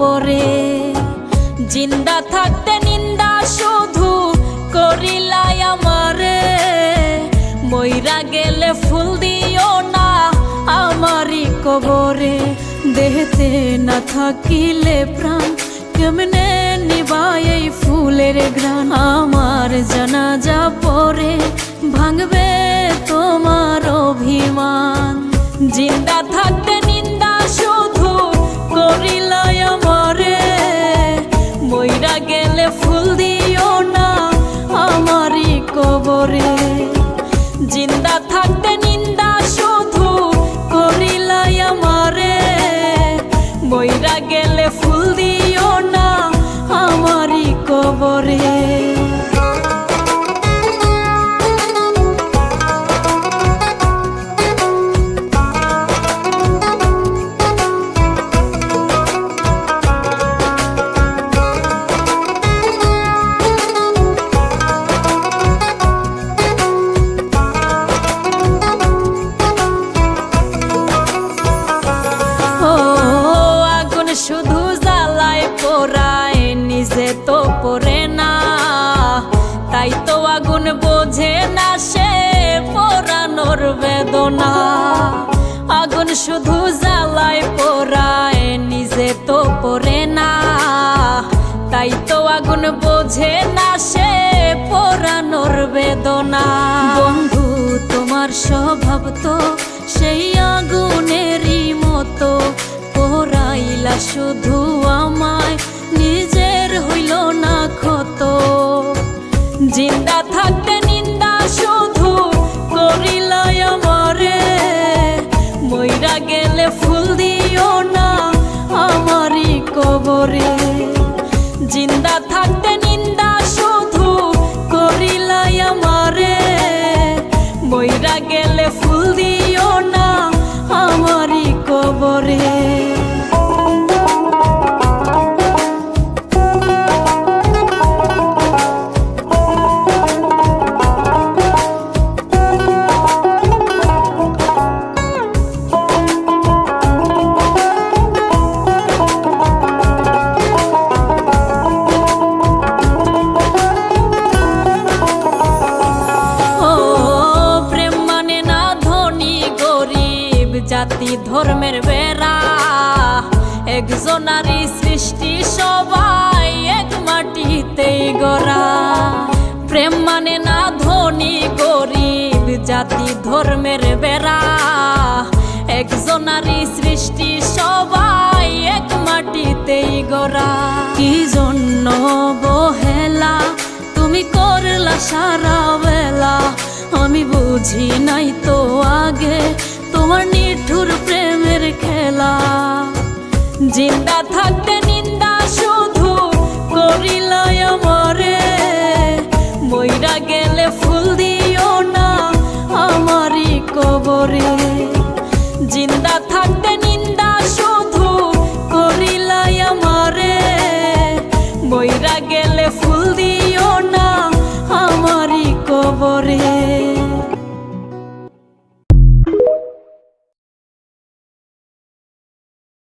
কবরে। জিন্দা থাকতে নিন্দা শুধু করিলাই আমারে, মইরা গেলে ফুল দিও না আমারই কবরে। দেহতে না থাকিলে প্রাণ কেমনে নিবাই এই ফুলের ঘ্রাণ। আমার জানাজা পরে ভাঙবে তোমার অভিমান। জিন্দা থাকতে নিন্দা শুধু করিলাই আমারে, মইরা গেলে ফুল দিও না আমারই কবরে। জিন্দা থাকতে নিন্দা শুধু করিলাই আমারে, মইরা গেলে ফুল দিও না আমারই কবরে। শুধু জ্বালায় পোড়ায় নিজে তো পড়ে না, তাই তো আগুন বোঝে না সে পোড়ানোর বেদনা। আগুন শুধু জ্বালায় পোড়ায় নিজে তো পড়ে না, তাই তো আগুন বোঝে না সে পোড়ানোর বেদনা। বন্ধু তোমার স্বভাব তো সেই আগুনেরই মতো, পোড়াইলা শুধু আমায় নিজের হইল না ক্ষত। জিন্দা থাকতে নিন্দা শুধু করিলাই আমারে, মইরা গেলে ফুল দিও না আমারই কবরে। জিন্দা থাকতে নিন্দা শুধু করিলাই আমারে, মইরা গেলে ফুল দিও না আমারই কবরে। জাতি ধর্মের বেড়া একজনারই সৃষ্টি, সবাই এক মাটিতেই গড়া। প্রেম মানে না ধনী গরিব, জাতি ধর্মের বেড়া একজনারই সৃষ্টি, সবাই এক মাটিতেই গড়া। কি জন্য বহেলা তুমি করলা সারা বেলা, আমি বুঝি নাই তো আগে তোমার নিঠুর প্রেমের খেলা। জিন্দা থাকতে নিন্দা শুধু করিলাই আমারে, মইরা গেলে